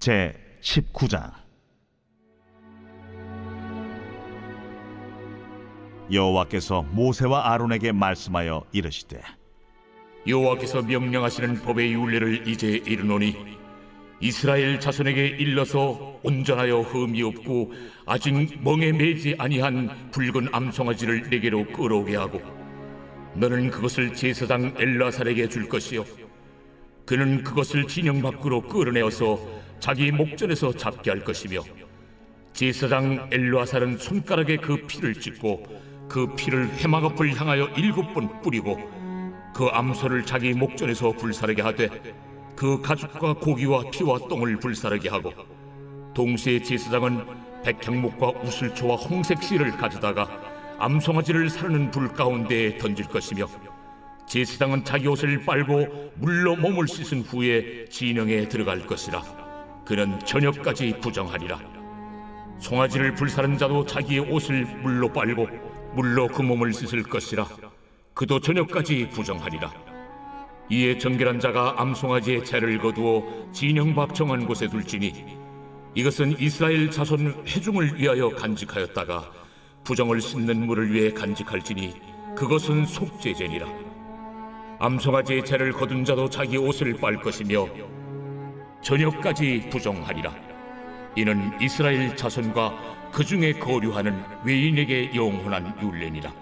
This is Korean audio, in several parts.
제 19장. 여호와께서 모세와 아론에게 말씀하여 이르시되, 여호와께서 명령하시는 법의 율례를 이제 이르노니 이스라엘 자손에게 일러서 온전하여 흠이 없고 아직 멍에 매지 아니한 붉은 암송아지를 내게로 끌어오게 하고, 너는 그것을 제사장 엘라살에게 줄 것이요, 그는 그것을 진영 밖으로 끌어내어서 자기 목전에서 잡게 할 것이며, 제사장 엘라살은 손가락에 그 피를 찍고 그 피를 해막 앞을 향하여 7번 뿌리고 그 암소를 자기 목전에서 불사르게 하되 그 가죽과 고기와 피와 똥을 불사르게 하고, 동시에 제사장은 백향목과 우슬초와 홍색 실을 가져다가 암송아지를 사르는 불 가운데에 던질 것이며, 제사장은 자기 옷을 빨고 물로 몸을 씻은 후에 진영에 들어갈 것이라. 그는 저녁까지 부정하리라. 송아지를 불사른 자도 자기의 옷을 물로 빨고 물로 그 몸을 씻을 것이라. 그도 저녁까지 부정하리라. 이에 정결한 자가 암송아지의 채를 거두어 진영 밖 정한 곳에 둘지니, 이것은 이스라엘 자손 회중을 위하여 간직하였다가 부정을 씻는 물을 위해 간직할지니 그것은 속죄제니라. 암송아지의 채를 거둔 자도 자기 옷을 빨 것이며 저녁까지 부정하리라. 이는 이스라엘 자손과 그 중에 거류하는 외인에게 영원한 율례니라.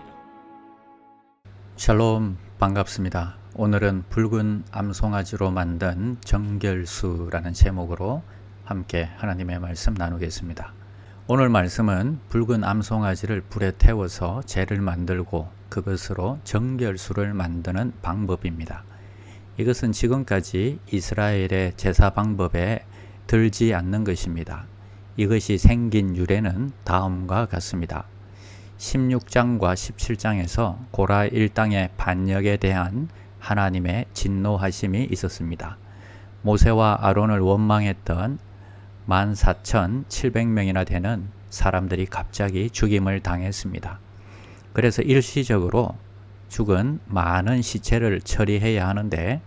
샬롬, 반갑습니다. 오늘은 붉은 암송아지로 만든 정결수라는 제목으로 함께 하나님의 말씀 나누겠습니다. 오늘 말씀은 붉은 암송아지를 불에 태워서 재를 만들고 그것으로 정결수를 만드는 방법입니다. 이것은 지금까지 이스라엘의 제사 방법에 들지 않는 것입니다. 이것이 생긴 유래는 다음과 같습니다. 16장과 17장에서 고라 일당의 반역에 대한 하나님의 진노하심이 있었습니다. 모세와 아론을 원망했던 14,700명이나 되는 사람들이 갑자기 죽임을 당했습니다. 그래서 일시적으로 죽은 많은 시체를 처리해야 하는데,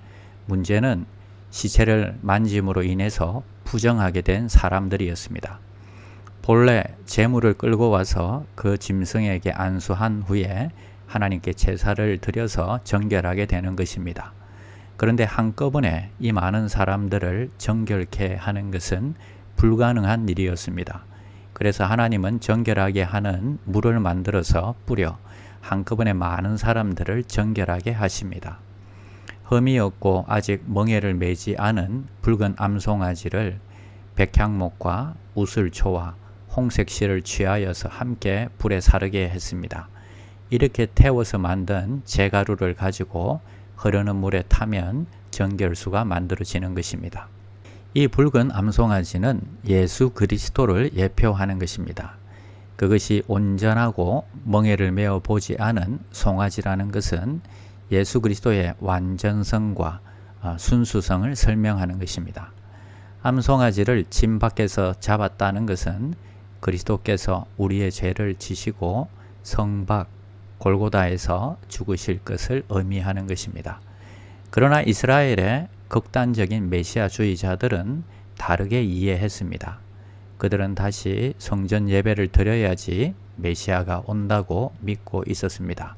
문제는 시체를 만짐으로 인해서 부정하게 된 사람들이었습니다. 본래 제물을 끌고 와서 그 짐승에게 안수한 후에 하나님께 제사를 드려서 정결하게 되는 것입니다. 그런데 한꺼번에 이 많은 사람들을 정결케 하는 것은 불가능한 일이었습니다. 그래서 하나님은 정결하게 하는 물을 만들어서 뿌려 한꺼번에 많은 사람들을 정결하게 하십니다. 흠이 없고 아직 멍에를 매지 않은 붉은 암송아지를 백향목과 우슬초와 홍색실을 취하여서 함께 불에 사르게 했습니다. 이렇게 태워서 만든 재가루를 가지고 흐르는 물에 타면 정결수가 만들어지는 것입니다. 이 붉은 암송아지는 예수 그리스도를 예표하는 것입니다. 그것이 온전하고 멍에를 메어 보지 않은 송아지라는 것은 예수 그리스도의 완전성과 순수성을 설명하는 것입니다. 암송아지를 짐 밖에서 잡았다는 것은 그리스도께서 우리의 죄를 지시고 성박 골고다에서 죽으실 것을 의미하는 것입니다. 그러나 이스라엘의 극단적인 메시아주의자들은 다르게 이해했습니다. 그들은 다시 성전 예배를 드려야지 메시아가 온다고 믿고 있었습니다.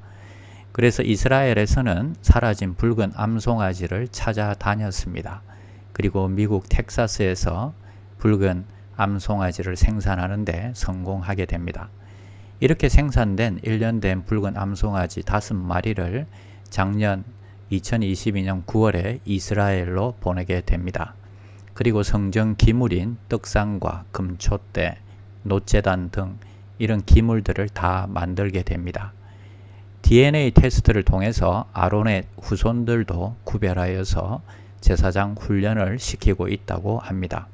그래서 이스라엘에서는 사라진 붉은 암송아지를 찾아다녔습니다. 그리고 미국 텍사스에서 붉은 암송아지를 생산하는데 성공하게 됩니다. 이렇게 생산된 1년 된 붉은 암송아지 5마리를 작년 2022년 9월에 이스라엘로 보내게 됩니다. 그리고 성전 기물인 떡상과 금촛대, 노제단 등 이런 기물들을 다 만들게 됩니다. DNA 테스트를 통해서 아론의 후손들도 구별하여서 제사장 훈련을 시키고 있다고 합니다.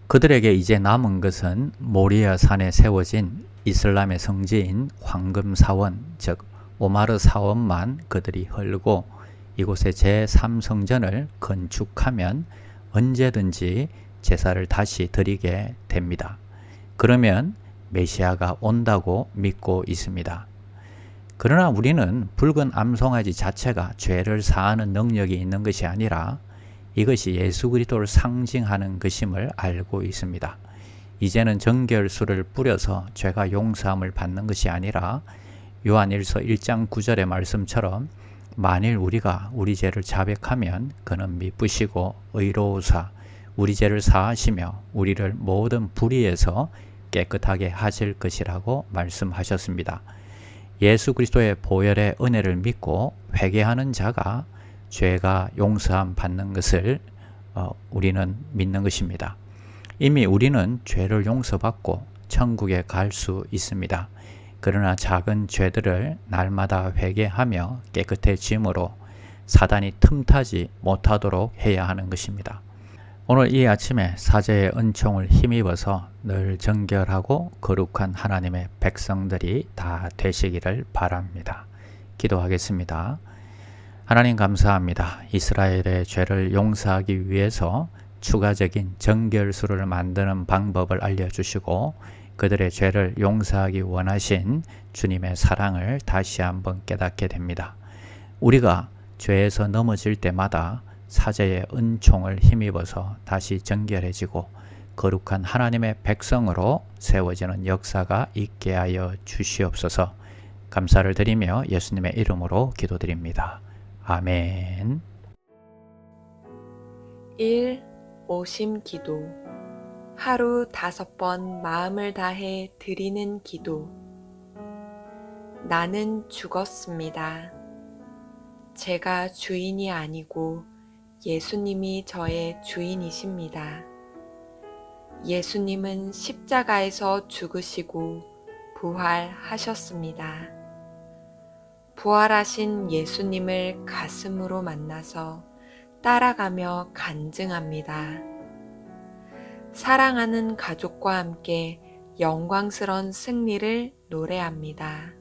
그들에게 이제 남은 것은 모리아 산에 세워진 이슬람의 성지인 황금 사원, 즉 오마르 사원만 그들이 헐고 이곳에 제3성전을 건축하면 언제든지 제사를 다시 드리게 됩니다. 그러면 메시아가 온다고 믿고 있습니다. 그러나 우리는 붉은 암송아지 자체가 죄를 사하는 능력이 있는 것이 아니라 이것이 예수 그리스도를 상징하는 것임을 알고 있습니다. 이제는 정결수를 뿌려서 죄가 용서함을 받는 것이 아니라 요한일서 1장 9절의 말씀처럼 만일 우리가 우리 죄를 자백하면 그는 미쁘시고 의로우사 우리 죄를 사하시며 우리를 모든 불의에서 깨끗하게 하실 것이라고 말씀하셨습니다. 예수 그리스도의 보혈의 은혜를 믿고 회개하는 자가 죄가 용서함 받는 것을 우리는 믿는 것입니다. 이미 우리는 죄를 용서받고 천국에 갈 수 있습니다. 그러나 작은 죄들을 날마다 회개하며 깨끗해짐으로 사단이 틈타지 못하도록 해야 하는 것입니다. 오늘 이 아침에 사제의 은총을 힘입어서 늘 정결하고 거룩한 하나님의 백성들이 다 되시기를 바랍니다. 기도하겠습니다. 하나님 감사합니다. 이스라엘의 죄를 용서하기 위해서 추가적인 정결수를 만드는 방법을 알려주시고 그들의 죄를 용서하기 원하신 주님의 사랑을 다시 한번 깨닫게 됩니다. 우리가 죄에서 넘어질 때마다 사제의 은총을 힘입어서 다시 정결해지고 거룩한 하나님의 백성으로 세워지는 역사가 있게 하여 주시옵소서. 감사를 드리며 예수님의 이름으로 기도드립니다. 아멘. 1. 오심 기도. 하루 5번 마음을 다해 드리는 기도. 나는 죽었습니다. 제가 주인이 아니고 예수님이 저의 주인이십니다. 예수님은 십자가에서 죽으시고 부활하셨습니다. 부활하신 예수님을 가슴으로 만나서 따라가며 간증합니다. 사랑하는 가족과 함께 영광스러운 승리를 노래합니다.